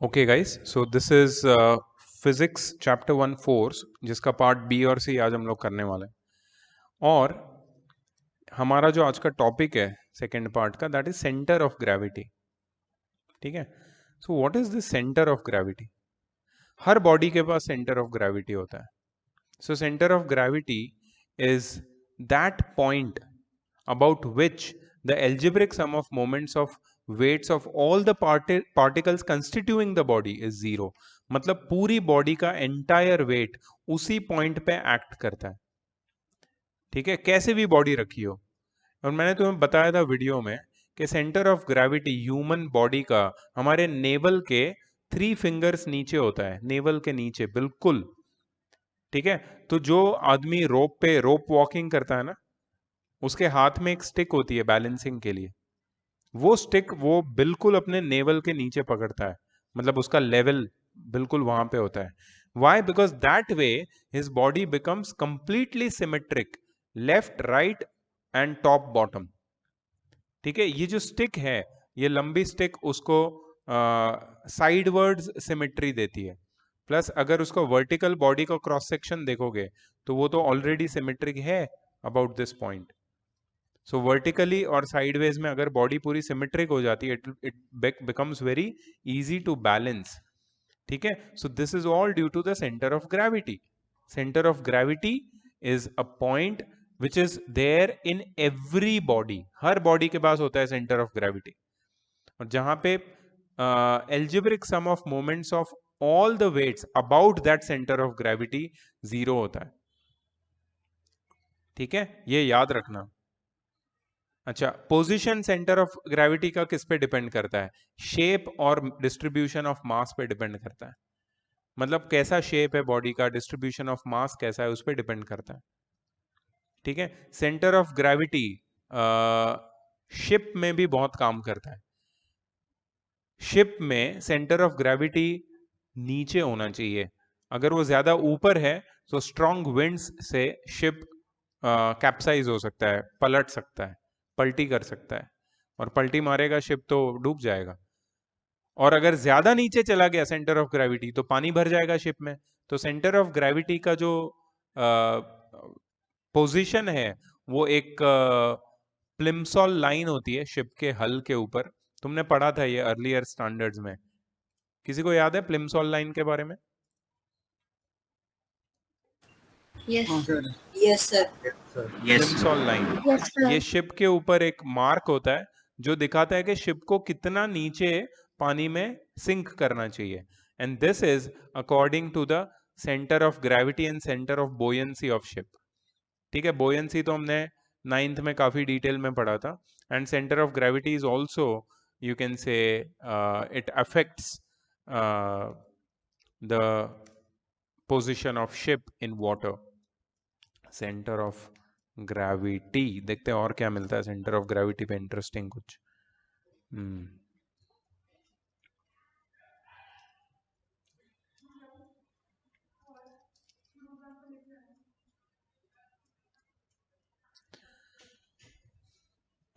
Okay guys, so this is physics chapter 1 force जिसका part B और सी आज हम लोग करने वाले हैं। और हमारा जो आज का टॉपिक है सेकेंड पार्ट का, that is centre of gravity. ठीक है, so what is the centre of gravity? Her body के पास सेंटर ऑफ ग्रेविटी होता है। So centre of gravity is that point about which the algebraic sum of moments of weights of all the particles constituting the body is zero। मतलब पूरी body का entire wait उसी point पे act करता है। ठीक है, कैसे भी बॉडी रखी हो। और मैंने तुम्हें बताया था वीडियो में कि centre of gravity human body का हमारे नेवल के 3 फिंगर्स नीचे होता है, नेवल के नीचे बिल्कुल। ठीक है, तो जो आदमी रोप वॉकिंग करता है ना, उसके हाथ में एक स्टिक होती है बैलेंसिंग के लिए। वो स्टिक वो बिल्कुल अपने नेवल के नीचे पकड़ता है, मतलब उसका लेवल बिल्कुल वहां पे होता है। Why? Because that way his body becomes completely symmetric, left right and top bottom. ठीक है, ये जो स्टिक है, ये लंबी स्टिक उसको साइडवर्ड्स सिमेट्री देती है। प्लस अगर उसको वर्टिकल बॉडी का क्रॉस सेक्शन देखोगे तो वो तो ऑलरेडी सिमेट्रिक है about this point. So vertically और साइडवेज में अगर बॉडी पूरी सिमेट्रिक हो जाती है, it becomes very easy to balance. ठीक है, so this is all due to the centre of gravity. Centre of gravity is a point which is there in every body. हर body के पास होता है सेंटर ऑफ ग्रेविटी, और जहां पे algebraic sum of moments of all the weights about that centre of gravity zero होता है। ठीक है, ये याद रखना। अच्छा, पोजीशन सेंटर ऑफ ग्रेविटी का किस पे डिपेंड करता है? शेप और डिस्ट्रीब्यूशन ऑफ मास पे डिपेंड करता है। मतलब कैसा शेप है बॉडी का, डिस्ट्रीब्यूशन ऑफ मास कैसा है, उस पे डिपेंड करता है। ठीक है, सेंटर ऑफ ग्रेविटी शिप में भी बहुत काम करता है। शिप में सेंटर ऑफ ग्रेविटी नीचे होना चाहिए। अगर वो ज्यादा ऊपर है तो स्ट्रॉन्ग विंड्स से शिप कैप्साइज हो सकता है, पलट सकता है, पलटी कर सकता है, और पलटी मारेगा शिप तो डूब जाएगा। और अगर ज्यादा नीचे चला गया सेंटर ऑफ ग्रेविटी तो पानी भर जाएगा शिप में। तो सेंटर ऑफ ग्रेविटी का जो पोजीशन है वो एक प्लिम्सॉल लाइन होती है शिप के हल के ऊपर। तुमने पढ़ा था ये अर्लियर स्टैंडर्ड्स में। किसी को याद है प्लिम्सॉल लाइन के बारे में? Yes. Yes, sir. Plimsoll line, Yes, sir. ये शिप के ऊपर एक मार्क होता है जो दिखाता है कि शिप को कितना नीचे पानी में सिंक करना चाहिए। And this is according to the centre of gravity and centre of buoyancy of ship. ठीक है, बोयंसी तो हमने 9th में काफी डिटेल में पढ़ा था। And centre of gravity is also, you can से, it affects the position of ship in water. Centre of gravity, देखते हैं और क्या मिलता है सेंटर ऑफ ग्रेविटी पे इंटरेस्टिंग कुछ।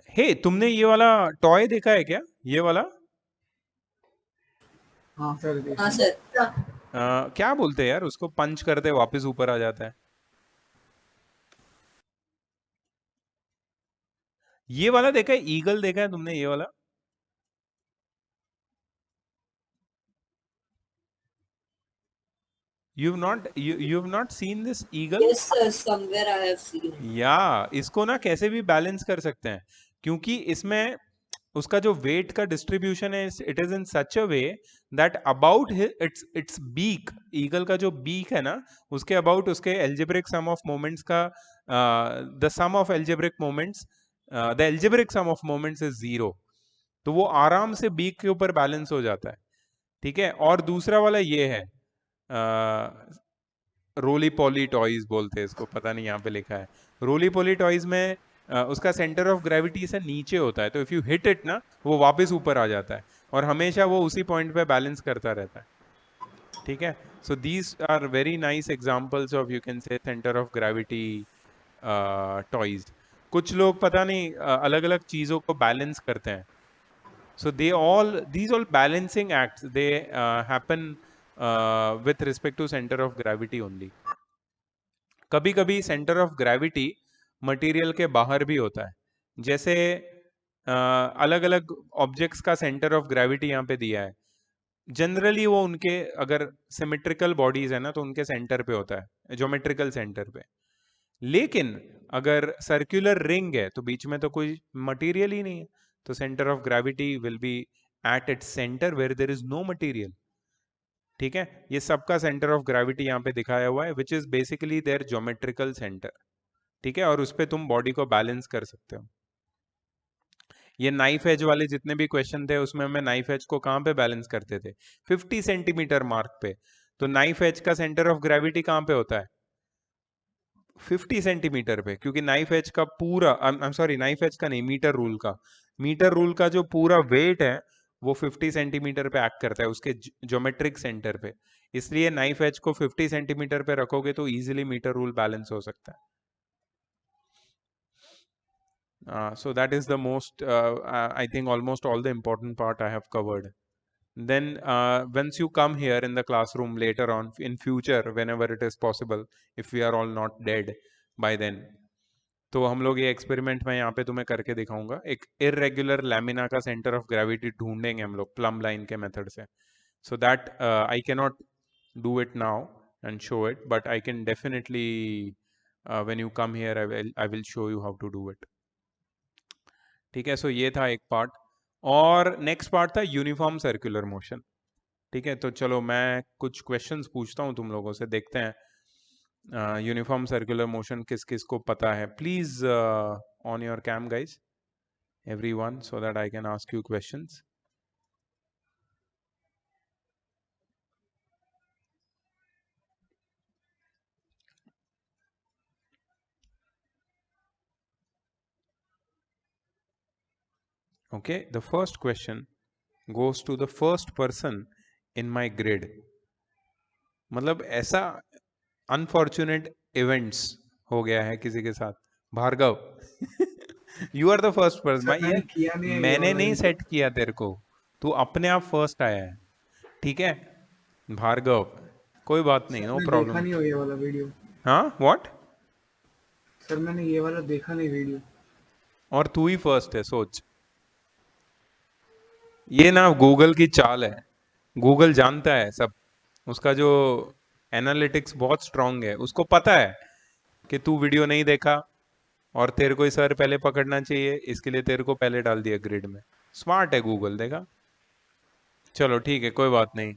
हे, तुमने ये वाला टॉय देखा है क्या, ये वाला? हाँ सर। हाँ सर। क्या बोलते हैं यार उसको, पंच करते वापस ऊपर आ जाता है। ये वाला देखा है, ईगल देखा है तुमने ये वाला? you've not seen this eagle? Yes, sir. Somewhere I have seen it. या इसको ना कैसे भी बैलेंस कर सकते हैं, क्योंकि इसमें उसका जो वेट का डिस्ट्रीब्यूशन है, it is in such a way that about its beak, eagle का जो बीक है ना, उसके अबाउट उसके एल्जेब्रिक सम ऑफ मोमेंट्स का, the sum of algebraic moments, the algebraic sum of moments is zero. तो वो आराम से बीक के ऊपर बैलेंस हो जाता है। ठीक है, और दूसरा वाला ये है, रोली पॉली टॉयज बोलते हैं इसको, पता नहीं यहाँ पे लिखा है। रोली पॉली टॉयज में उसका सेंटर ऑफ ग्रेविटी से नीचे होता है, तो इफ यू हिट इट ना, वो वापस ऊपर आ जाता है और हमेशा वो उसी पॉइंट पे बैलेंस करता रहता है। ठीक है, so these are very nice examples of, you can say, centre of gravity toys. कुछ लोग पता नहीं अलग अलग चीजों को बैलेंस करते हैं। So these all balancing acts, they happen with respect to center of gravity only. कभी कभी सेंटर ऑफ ग्रेविटी मटेरियल के बाहर भी होता है, जैसे अलग अलग ऑब्जेक्ट्स का सेंटर ऑफ ग्रेविटी यहाँ पे दिया है. जनरली वो उनके अगर सिमेट्रिकल बॉडीज है ना तो उनके सेंटर पे होता है, ज्योमेट्रिकल सेंटर पे. लेकिन अगर सर्कुलर रिंग है तो बीच में तो कोई मटेरियल ही नहीं है, तो centre of gravity will be at its centre where there is no material. ठीक है, ये सबका सेंटर ऑफ ग्रेविटी यहाँ पे दिखाया हुआ है, which is basically their geometrical centre. ठीक है, और उस पर तुम बॉडी को बैलेंस कर सकते हो. ये नाइफ एज वाले जितने भी क्वेश्चन थे उसमें हमें नाइफ एज को कहाँ पे बैलेंस करते थे? 50 सेंटीमीटर मार्क पे. तो नाइफ एज का सेंटर ऑफ ग्रेविटी कहाँ पे होता है? 50 सेंटीमीटर पे, क्योंकि नाइफ एज का पूरा, I am sorry, knife edge का नहीं, मीटर रूल का जो पूरा वेट है वो 50 सेंटीमीटर पे एक्ट करता है उसके ज्योमेट्रिक सेंटर पे. इसलिए नाइफ एज को 50 सेंटीमीटर पे रखोगे तो इजीली मीटर रूल बैलेंस हो सकता है. So that is the most, I think almost all the important part I have covered. Then once you come here in the classroom later on in future, whenever it is possible, if we are all not dead by then, तो हम लोग ये experiment मैं यहाँ पे तुम्हें करके दिखाऊंगा. एक इरेगुलर लैमिना का सेंटर ऑफ ग्रेविटी ढूंढेंगे हम लोग प्लम लाइन के मेथड से. So that I can not do it now and show it, but I can definitely when you come here I will show you how to do it. ठीक है, so ये था एक part. और next part था uniform circular motion. ठीक है, तो चलो मैं कुछ क्वेश्चंस पूछता हूँ तुम लोगों से, देखते हैं यूनिफॉर्म सर्कुलर मोशन किस किस को पता है. Please on your cam guys, everyone, so that I can ask you questions. Okay, the first question goes to the first person in my grid. मतलब ऐसा अनफॉर्चुनेट इवेंट्स हो गया है किसी के साथ. Bhargav, you are the first person. मैंने नहीं सेट किया तेरे को, तू अपने आप फर्स्ट आया है. ठीक है भार्गव, कोई बात नहीं, नो प्रॉब्लम. देखा नहीं हो ये वाला वीडियो. हाँ, व्हाट सर मैंने ये वाला देखा नहीं वीडियो. और तू ही फर्स्ट है, सोच. ये ना गूगल की चाल है, गूगल जानता है सब. उसका जो एनालिटिक्स बहुत स्ट्रांग है, उसको पता है कि तू वीडियो नहीं देखा और तेरे को सर पहले पकड़ना चाहिए, इसके लिए तेरे को पहले डाल दिया ग्रिड में. स्मार्ट है गूगल, देखा. चलो ठीक है, कोई बात नहीं.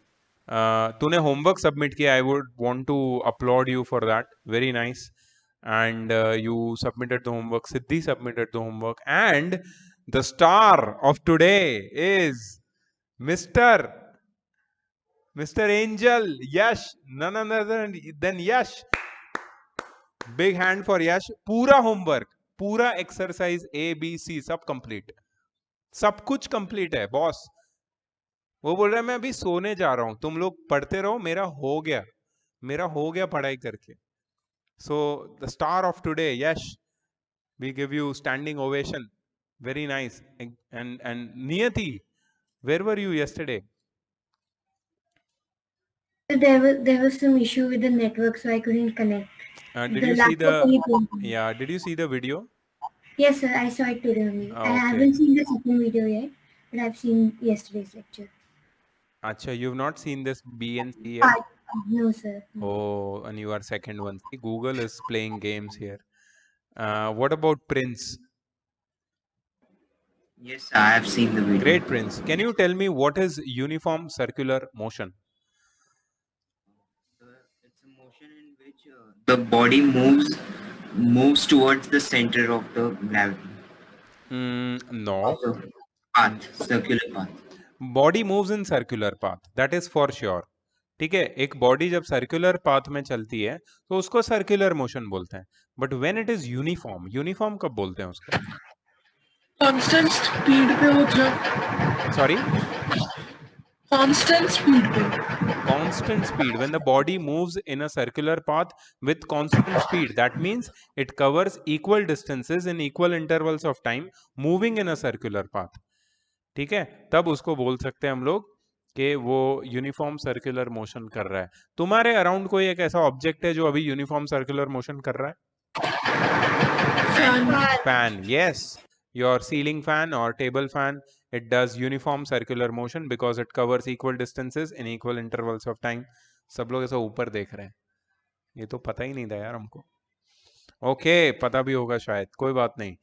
तूने होमवर्क सबमिट किया, I would want to upload you for that, very nice. And you submitted the homework, Siddhi submitted the homework, and the star of today is Mr. Angel Yash, none other than Yash. Big hand for Yash. पूरा homework, पूरा exercise ABC सब complete, सब कुछ complete है boss. वो बोल रहा है मैं अभी सोने जा रहा हूं, तुम लोग पढ़ते रहो, मेरा हो गया पढ़ाई करके. So the star of today, Yash, we give you standing ovation. Very nice. And Niyati, where were you yesterday? There was some issue with the network, so I couldn't connect. Did you see did you see the video? Yes, sir. I saw it today only. Okay. I haven't seen the second video yet, but I've seen yesterday's lecture. Acha, you've not seen this B and C yet? No, sir. Oh, and you are second one. See, Google is playing games here. What about Prince? Yes, I have seen the video. Great, Prince. Can you tell me what is uniform circular motion? It's a motion in which the body moves towards the center of the gravity. No. Path, circular path. Body moves in circular path. That is for sure. ठीक है, एक body जब circular path में चलती है तो उसको circular motion बोलते हैं. But when it is uniform कब बोलते हैं उसको? कांस्टेंट स्पीड पे होता है. सॉरी, कांस्टेंट स्पीड पे. Constant speed. When the body moves in a circular path with constant speed, that means it covers equal distances in equal intervals of time, moving in a circular path. ठीक है, तब उसको बोल सकते हैं हम लोग कि वो यूनिफॉर्म सर्कुलर मोशन कर रहा है। तुम्हारे अराउंड कोई एक ऐसा ऑब्जेक्ट है जो अभी यूनिफॉर्म सर्कुलर मोशन कर रहा है? Fan, yes, your ceiling fan और table fan, it does uniform circular motion because it covers equal distances in equal intervals of time. सब लोग ऐसा ऊपर देख रहे हैं, ये तो पता ही नहीं था यार हमको। ओके, पता भी होगा शायद, कोई बात नहीं।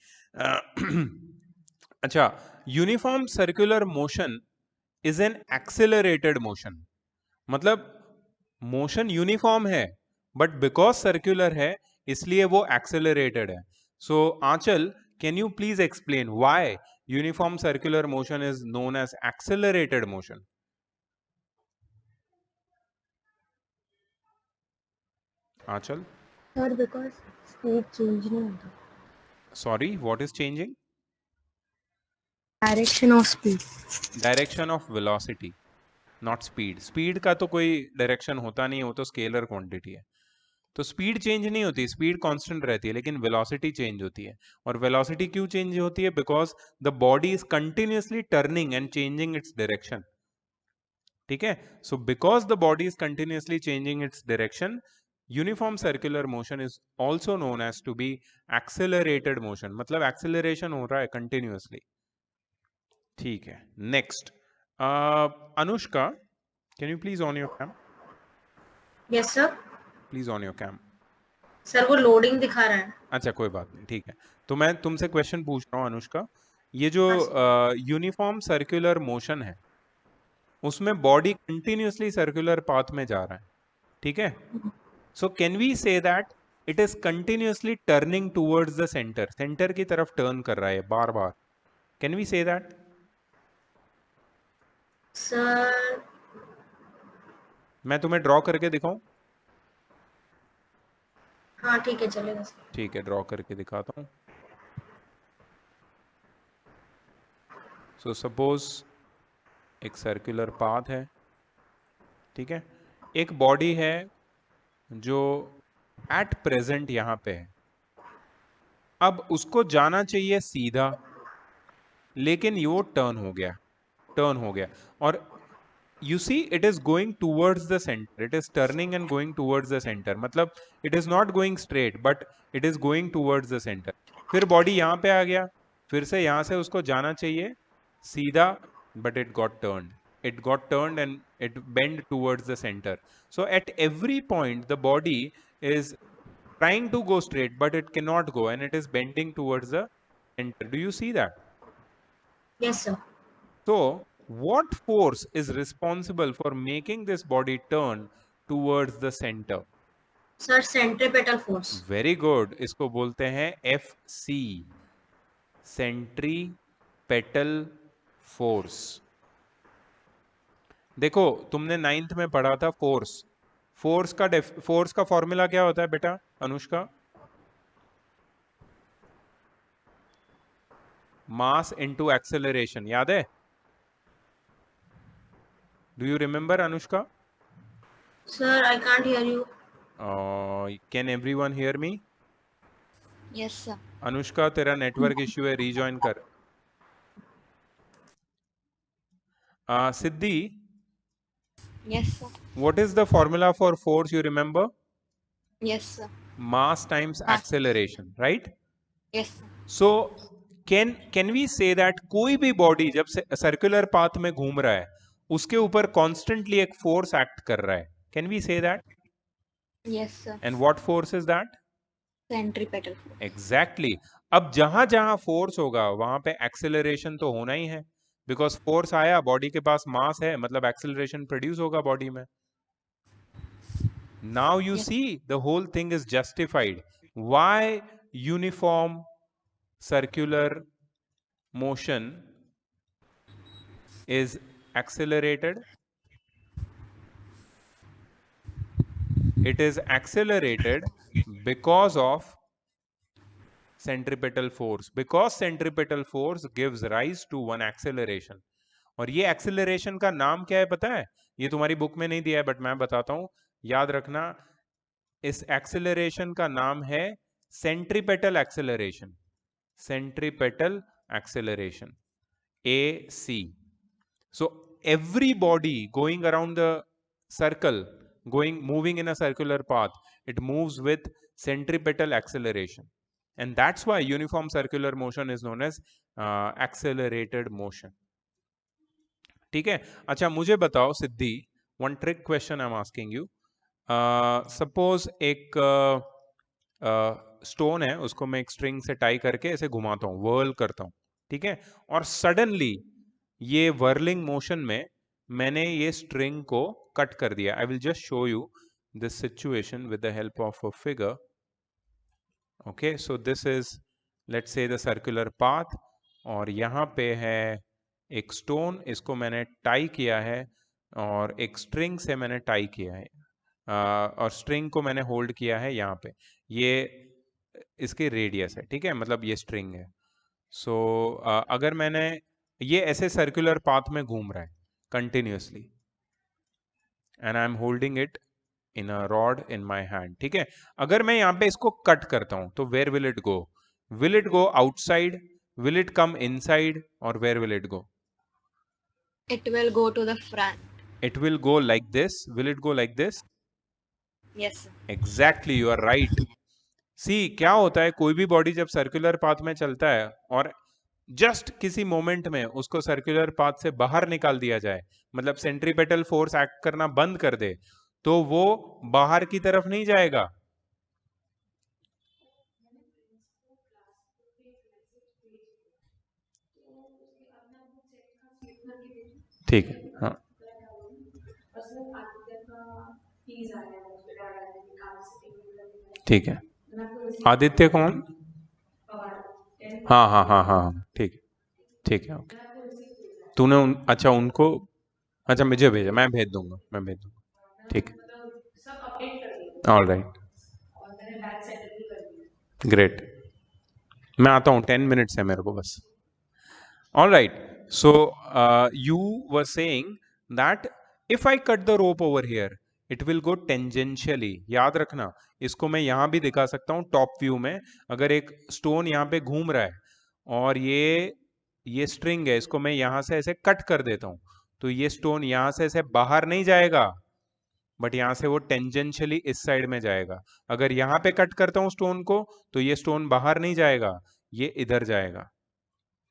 अच्छा, uniform circular motion is an accelerated motion, मतलब मोशन यूनिफॉर्म है बट बिकॉज सर्कुलर है इसलिए वो एक्सेलरेटेड है। So Aanchal, can you please explain why uniform circular motion is known as accelerated motion? Aanchal? Sir, because speed change नहीं होता. Sorry, what is changing? Direction of speed. Direction of velocity, not speed. Speed का तो कोई direction होता नहीं है, वो तो स्केलर क्वांटिटी है। तो स्पीड चेंज नहीं होती, स्पीड कांस्टेंट रहती है, लेकिन वेलोसिटी चेंज होती है। और वेलोसिटी क्यों चेंज होती है? Because the body is continuously turning and changing its direction. ठीक है, so because the body is continuously changing its direction, uniform circular motion is also known as to be accelerated motion, मतलब acceleration हो रहा है continuously. ठीक है, next, Anushka, can you please on your cam? Yes sir. Please on your cam. Sir वो loading दिखा रहा है। अच्छा, कोई बात नहीं, ठीक है। तो मैं तुमसे क्वेश्चन पूछ रहा हूँ अनुष्का, ये जो यूनिफॉर्म सर्कुलर मोशन है उसमें बॉडी कंटिन्यूअसली सर्कुलर पाथ में जा रहा है, ठीक है? So can we say that it is continuously turning towards the centre, centre की तरफ टर्न कर रहा है बार बार, can we say that? Sir मैं तुम्हें ड्रॉ करके दिखाऊं? हाँ ठीक है, चलेगा सर। ठीक है, ड्रॉ करके दिखाता हूं। सो सपोज एक सर्कुलर पाथ है, ठीक है, एक बॉडी है जो एट प्रेजेंट यहां पे है, अब उसको जाना चाहिए सीधा, लेकिन वो टर्न हो गया और you see it is going towards the center, it is turning and going towards the center, मतलब it is not going straight but it is going towards the center। फिर बॉडी यहां पे आ गया, फिर से यहां से उसको जाना चाहिए सीधा, but it got turned and it bent towards the center। So at every point the body is trying to go straight but it cannot go and it is bending towards the center। Do you see that? Yes sir. So what force is responsible for making this body turn towards the center? Sir centripetal force. Very good, इसको बोलते हैं FC, centripetal force. देखो, तुमने 9th में पढ़ा था force का formula क्या होता है बेटा अनुष्का? मास इनटू एक्सेलरेशन, याद है? Do you remember, Anushka? Sir I can't hear you. Can everyone hear me? Yes, sir. Anushka, तेरा नेटवर्क इश्यू है, रीजॉइन कर। सिद्धि, Yes, sir. what is the formula for force, you remember? Yes, sir. Mass times acceleration, right? Yes, sir. So can we say that कोई भी body जब circular path में घूम रहा है उसके ऊपर कॉन्स्टेंटली एक फोर्स एक्ट कर रहा है? Can we say that? Yes, sir. And what force is that? Centripetal force. Exactly. अब जहां जहां फोर्स होगा वहां पे एक्सेलरेशन तो होना ही है, बिकॉज फोर्स आया, बॉडी के पास मास है, मतलब एक्सेलरेशन प्रोड्यूस होगा बॉडी में। Now you see the whole thing is justified. Why uniform circular motion is accelerated? It is accelerated because of centripetal force, because centripetal force gives rise to one acceleration। और ये acceleration का नाम क्या है पता है? ये तुम्हारी बुक में नहीं दिया है बट मैं बताता हूं, याद रखना। इस acceleration का नाम है centripetal acceleration। centripetal acceleration AC. So every body going around the circle, moving in a circular path, it moves with centripetal acceleration, and that's why uniform circular motion is known as accelerated motion. ठीक है. अच्छा, मुझे बताओ Siddhi, one trick question I am asking you. Suppose एक stone है, उसको मैं एक स्ट्रिंग से टाई करके ऐसे घुमाता हूँ, वर्ल करता हूँ, ठीक है, और सडनली ये वर्लिंग मोशन में मैंने ये स्ट्रिंग को कट कर दिया. I will just show you this situation with the help of a figure. Okay, so this is let's say the circular path, और यहाँ पे है एक स्टोन, इसको मैंने टाई किया है और एक स्ट्रिंग से मैंने टाई किया है, और स्ट्रिंग को मैंने होल्ड किया है यहाँ पे. ये इसकी रेडियस है, ठीक है, मतलब ये स्ट्रिंग है. सो अगर मैंने ये ऐसे सर्कुलर पाथ में घूम रहा है continuously, and I am holding it in a rod in my hand, ठीक है. अगर मैं यहाँ पे इसको कट करता हूं तो where will it go? Will it go outside, will it come inside, और where will it go? It will go to the front. It will go like this. Will it go like this? Yes, sir. Exactly, you are right. See, क्या होता है, कोई भी body जब circular path में चलता है और जस्ट किसी मोमेंट में उसको सर्कुलर पाथ से बाहर निकाल दिया जाए, मतलब सेंट्रीपेटल फोर्स एक्ट करना बंद कर दे, तो वो बाहर की तरफ नहीं जाएगा. ठीक है, हाँ, ठीक है. आदित्य कौन? हाँ हाँ हाँ हाँ, ठीक है, ठीक है, ओके. तूने अच्छा उनको, अच्छा मुझे भेजा, मैं भेज दूंगा, मैं भेज दूंगा, ठीक है. All right, great. मैं आता हूँ, 10 मिनट्स है मेरे को बस. All right, so you were saying that if I cut the rope over here it will go tangentially. याद रखना, इसको मैं यहाँ भी दिखा सकता हूँ टॉप व्यू में. अगर एक स्टोन यहाँ पे घूम रहा है और ये स्ट्रिंग है, इसको मैं यहाँ से ऐसे कट कर देता हूँ, तो ये स्टोन यहाँ से ऐसे बाहर नहीं जाएगा, बट यहाँ से वो टेंजेंशियली इस साइड में जाएगा. अगर यहाँ पे कट करता हूँ स्टोन को, तो ये स्टोन बाहर नहीं जाएगा, ये इधर जाएगा,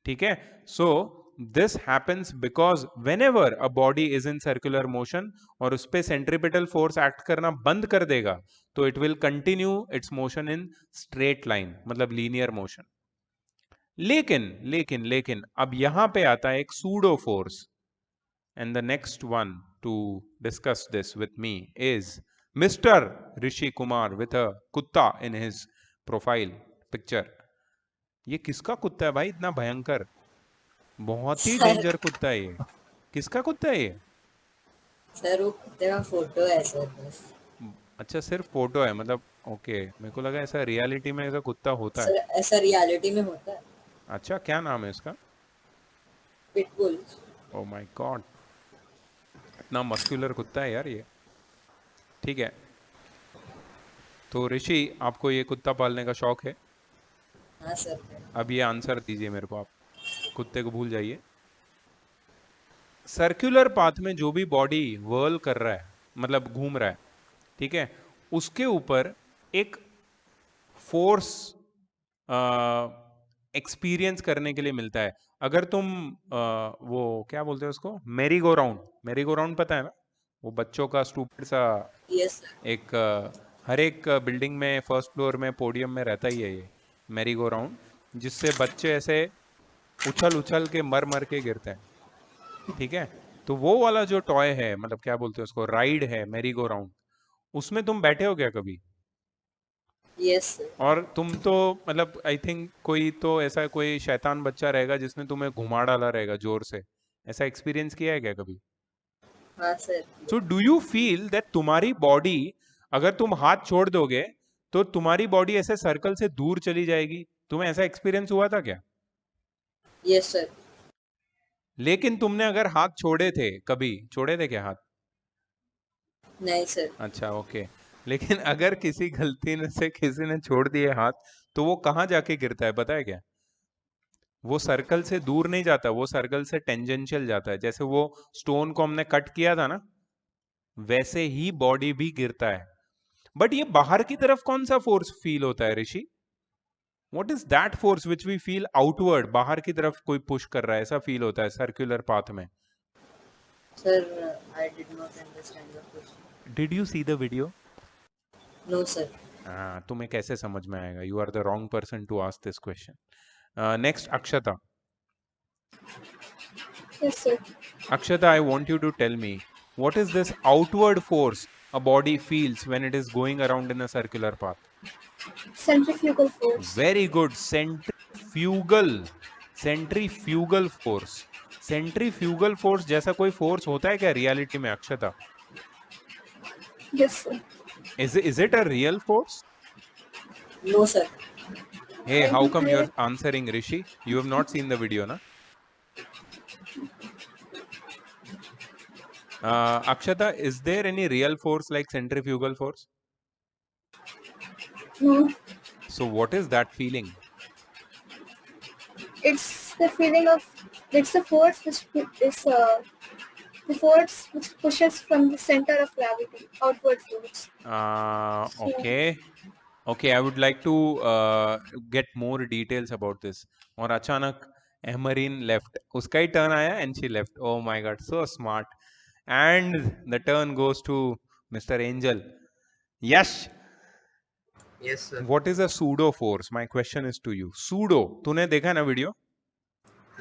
ठीक है. So this happens because whenever a body is in circular motion और उस पे सेंट्रीपिटल फोर्स एक्ट करना बंद कर देगा, तो it will continue its motion in straight line, मतलब लीनियर मोशन. लेकिन लेकिन लेकिन अब यहां पे आता है एक pseudo force, and the next one two discuss this with me is mister Rishi Kumar with a कुत्ता इन हिज प्रोफाइल पिक्चर. ये किसका कुत्ता है भाई, इतना भयंकर? बहुत ही डेंजर कुत्ता है ये. किसका कुत्ता है ये? सर वो कुत्ते का फोटो है सर बस. अच्छा, सिर्फ फोटो है, मतलब ओके. मेरे को लगा ऐसा रियलिटी में ऐसा कुत्ता होता है. सर ऐसा रियलिटी में होता है. अच्छा, क्या नाम है इसका? पिटबुल. ओह माय गॉड, इतना मस्कुलर कुत्ता है यार ये. ठीक है, तो ऋषि आपको ये कुत्ता पालने का शौक है? हाँ सर. अब ये आंसर दीजिए मेरे को, आप कुत्ते को भूल जाइए. सर्कुलर पाथ में जो भी बॉडी वर्ल कर रहा है, मतलब घूम रहा है, ठीक है, उसके ऊपर एक फोर्स एक्सपीरियंस करने के लिए मिलता है. अगर तुम वो क्या बोलते हैं उसको, मेरी गो राउंड, मेरी गो राउंड पता है ना, वो बच्चों का स्टूपिड सा यस सर. एक हर एक बिल्डिंग में फर्स्ट फ्लोर में पोडियम में रहता ही है ये मेरी गो राउंड, जिससे बच्चे ऐसे उछल उछल के मर के गिरते हैं, ठीक है. तो वो वाला जो टॉय है, मतलब क्या बोलते हैं उसको, राइड है मेरी गो राउंड, उसमें तुम बैठे हो क्या कभी? Yes sir. और तुम तो मतलब आई थिंक कोई तो ऐसा कोई शैतान बच्चा रहेगा जिसने तुम्हें घुमा डाला रहेगा जोर से. ऐसा एक्सपीरियंस किया है क्या कभी? हाँ sir. So do you feel that तुम्हारी बॉडी, अगर तुम हाथ छोड़ दोगे तो तुम्हारी बॉडी ऐसे सर्कल से दूर चली जाएगी? तुम्हें ऐसा एक्सपीरियंस हुआ था क्या? Yes sir. लेकिन तुमने अगर हाथ छोड़े थे, कभी छोड़े थे क्या हाथ? नहीं सर. अच्छा, ओके. लेकिन अगर किसी गलती से किसी ने छोड़ दिए हाथ, तो वो कहाँ जाके गिरता है पता है क्या? वो सर्कल से दूर नहीं जाता, वो सर्कल से टेंजेंशियल जाता है। जैसे वो स्टोन को हमने कट किया था ना, वैसे ही बॉडी भी गिरता है। बट ये बाहर की तरफ कौन सा फोर्स फील होता है Rishi? What is that force which we feel outward? बाहर की तरफ कोई पुश कर रहा है ऐसा फील होता है सर्कुलर पाथ में। Sir, I did not understand the question. Did you see the video? No, sir. हाँ, तुम्हें कैसे समझ में आएगा? You are the wrong person to ask this question. Next Akshata. Yes, sir. Akshata, I want you to tell me, what is this outward force a body feels when it is going around in a circular path? Centrifugal force. Very good. Centrifugal. Centrifugal force. Centrifugal force जैसा कोई force होता है क्या reality में, अक्षता? Yes, sir. Is it a real force? No, sir. Hey, how come you're answering, Rishi? You have not seen the video, na? Akshata, is there any real force like centrifugal force? No. So what is that feeling? It's the feeling of, it's the force which is the force which pushes from the center of gravity, outward force. Okay. Okay, I would like to get more details about this. और अचानक एमरीन left, उसका ही turn आया and she left. Oh my God, so smart. And the turn goes to Mr. Angel. Yes. Yes, sir. What is a pseudo force? My question is to you. Pseudo. तूने देखा ना video?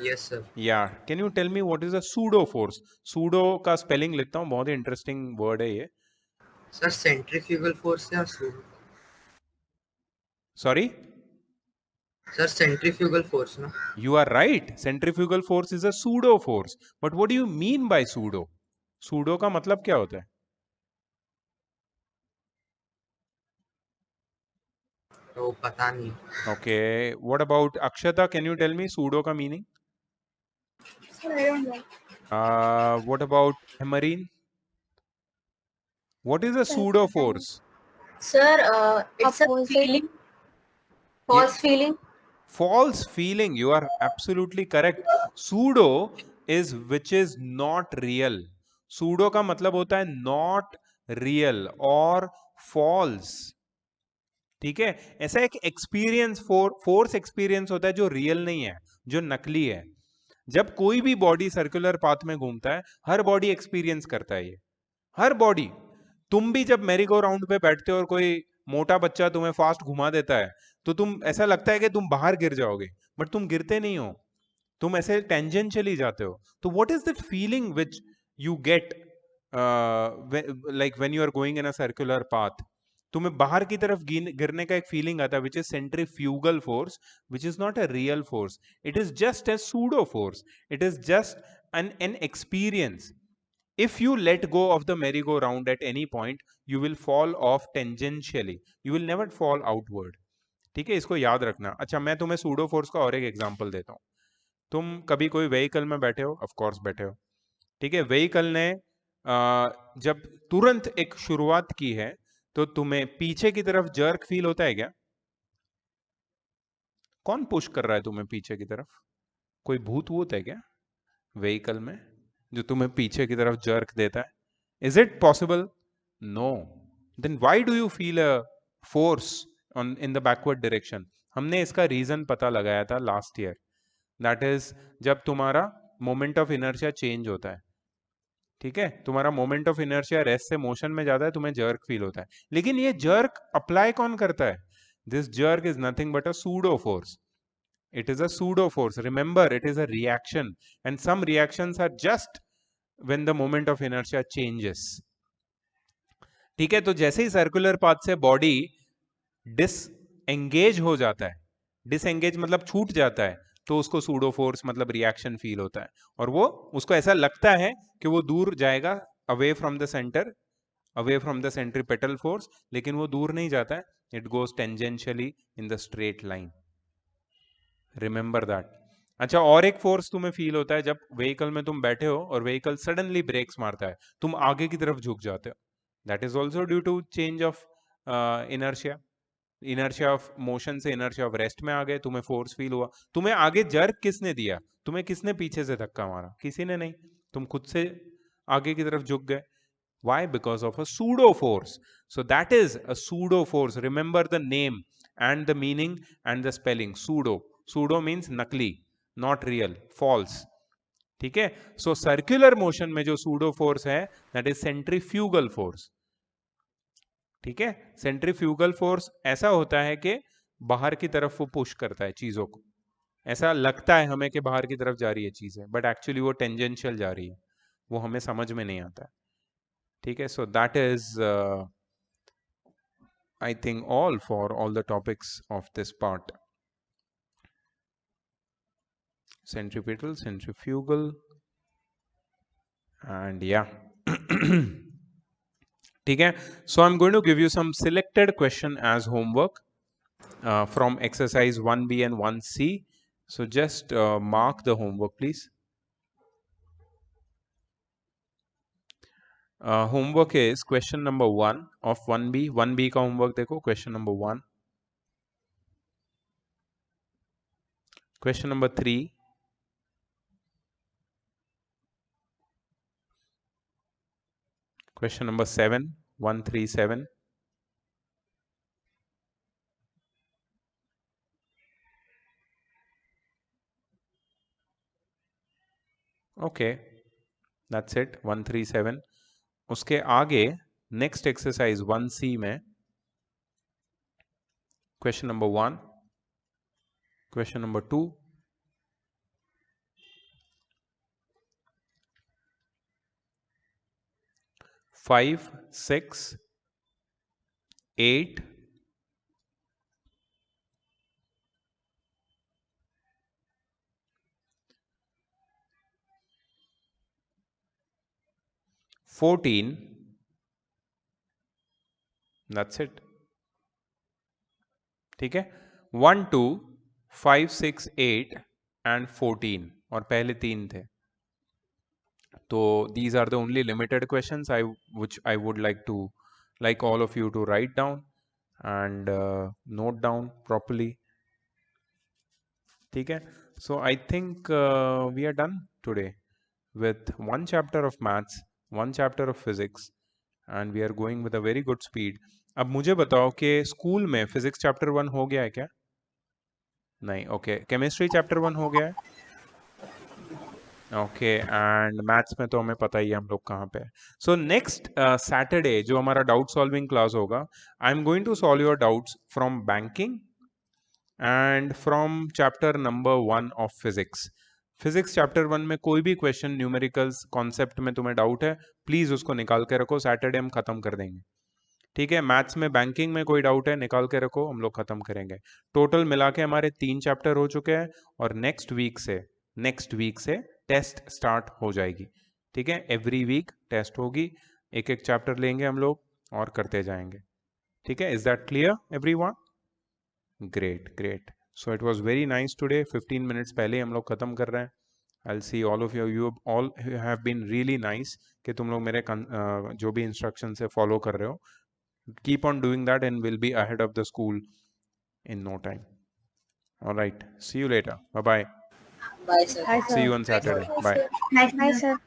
Yes, sir. Yeah. Can you tell me what is a pseudo force? Pseudo का spelling लिखता हूँ, बहुत ही interesting word है ये. Sir, centrifugal force या pseudo? Sorry? Sir, centrifugal force ना? You are right. Centrifugal force is a pseudo force. But what do you mean by pseudo? Pseudo का मतलब क्या होता है? तो पता नहीं. Okay. What about Akshata? Can you tell me pseudo का meaning? Sir, I don't know. What about Marine? What is a pseudo force? Sir, it's a Opposite. feeling, false feeling. False feeling. You are absolutely correct. Pseudo is which is not real. Pseudo का मतलब होता है not real और false. ठीक है, ऐसा एक experience force experience होता है जो रियल नहीं है, जो नकली है। जब कोई भी बॉडी सर्कुलर पाथ में घूमता है, हर बॉडी एक्सपीरियंस करता है ये, हर बॉडी। तुम भी जब मैरी गो राउंड पे बैठते हो और कोई मोटा बच्चा तुम्हें फास्ट घुमा देता है, तो तुम ऐसा लगता है कि तुम बाहर गिर जाओगे, बट तुम गिरते नहीं हो, तुम ऐसे टेंजेंशियली जाते हो। तो what is that feeling which you get like when you are going in a circular path? तुम्हें बाहर की तरफ गिरने का एक फीलिंग आता है, which is centrifugal force, which is not a real force. It is just a pseudo force. It is just an experience. If you let go of the merry-go-round at any point, you will fall off tangentially. You will never fall outward. ठीक है, इसको याद रखना. अच्छा, मैं तुम्हें pseudo force का और एक एग्जांपल देता हूँ. तुम कभी कोई व्हीकल में बैठे हो, ऑफ कोर्स बैठे हो, ठीक है. व्हीकल ने जब तुरंत एक शुरुआत की है, तो तुम्हें पीछे की तरफ जर्क फील होता है क्या? कौन पुश कर रहा है तुम्हें पीछे की तरफ? कोई भूत वूत है क्या व्हीकल में जो तुम्हें पीछे की तरफ जर्क देता है? Is it possible? No. Then why do you feel a force on in the backward direction? हमने इसका रीजन पता लगाया था लास्ट ईयर. दैट इज जब तुम्हारा मोमेंट ऑफ इनर्शिया चेंज होता है, ठीक है, तुम्हारा मोमेंट ऑफ इनर्शिया रेस्ट से मोशन में जाता है, तुम्हें जर्क फील होता है. लेकिन ये जर्क अप्लाई कौन करता है? This jerk is nothing but a pseudo force. It is a pseudo force. Remember, it is a reaction, and some reactions are just when the moment of inertia changes. ठीक है, तो जैसे ही circular path से body disengage हो जाता है, disengage मतलब छूट जाता है, तो उसको सूडो फोर्स मतलब रिएक्शन फील होता है, और वो उसको ऐसा लगता है कि वो दूर जाएगा, away from the centre, away from the centripetal force, लेकिन वो दूर नहीं जाता है. It goes tangentially in the straight line. Remember that. अच्छा, और एक फोर्स तुम्हें फील होता है जब व्हीकल में तुम बैठे हो और व्हीकल सडनली ब्रेक्स मारता है, तुम आगे की तरफ झुक जाते हो. That is also due to change of inertia. Inertia of motion से इनर्शिया ऑफ रेस्ट में आ गए, तुम्हें फोर्स फील हुआ। तुम्हें आगे जर्क किसने दिया? तुम्हें किसने पीछे से धक्का मारा? किसी ने नहीं, तुम खुद से आगे की तरफ झुक गए। Why? Because of a pseudo force. So that is a pseudo force. Remember the name and the meaning and the spelling. Pseudo. Pseudo means नकली, not real, false. ठीक है? So circular motion में जो pseudo force है, that is centrifugal force. ठीक है? Centrifugal force ऐसा होता है कि बाहर की तरफ वो पुश करता है चीजों को। ऐसा लगता है हमें कि बाहर की तरफ जा रही है चीजें, बट एक्चुअली वो टेंजेंशियल जा रही है, वो हमें समझ में नहीं आता है। ठीक है? So that is I think all for all the topics of this part. Centripetal, centrifugal, and yeah. ठीक है? So I'm going to give you some selected question as homework from exercise 1B and 1C. So just mark the homework, please. Homework is question number 1 of 1B. 1B का homework देखो, question number 1. Question number 3. Question number 7, 137. Okay, that's it, 137. उसके आगे next exercise 1C में question number 1, question number 2, five, 6, 8, 14. That's it. ठीक है? 1, 2, 5, 6, 8 and 14 और पहले 3 थे। तो these are the only limited questions which I would like all of you to write down and note down properly. ठीक है? So I think we are done today with one chapter of maths, one chapter of physics, and we are going with a very good speed. अब मुझे बताओ कि school में physics chapter 1 हो गया है क्या? नहीं, ओके। केमिस्ट्री चैप्टर 1 हो गया है? ओके, एंड मैथ्स में तो हमें पता ही है हम लोग कहाँ पे है। सो नेक्स्ट सैटरडे जो हमारा डाउट सॉल्विंग क्लास होगा, I am going to solve your doubts from banking and from chapter number 1 of physics. Physics chapter 1 में कोई भी क्वेश्चन न्यूमेरिकल्स कॉन्सेप्ट में तुम्हें डाउट है, प्लीज उसको निकाल के रखो, सैटरडे हम खत्म कर देंगे। ठीक है? मैथ्स में बैंकिंग में कोई डाउट है, निकाल के रखो, हम लोग खत्म करेंगे। टोटल मिला के हमारे 3 चैप्टर हो चुके हैं और नेक्स्ट वीक से टेस्ट स्टार्ट हो जाएगी। ठीक है? एवरी वीक टेस्ट होगी, एक एक चैप्टर लेंगे हम लोग और करते जाएंगे। ठीक है? Is that clear everyone? Great. So it was very nice today. 15 minutes पहले हम लोग खत्म कर रहे हैं। I'll see all of you. You all have been really nice कि तुम लोग मेरे जो भी इंस्ट्रक्शन से फॉलो कर रहे हो। Keep on doing that and we'll be ahead of the school in no time. All right. See you later. Bye-bye. Bye, sir. Hi, sir. See you on Saturday. Bye. Hi, sir.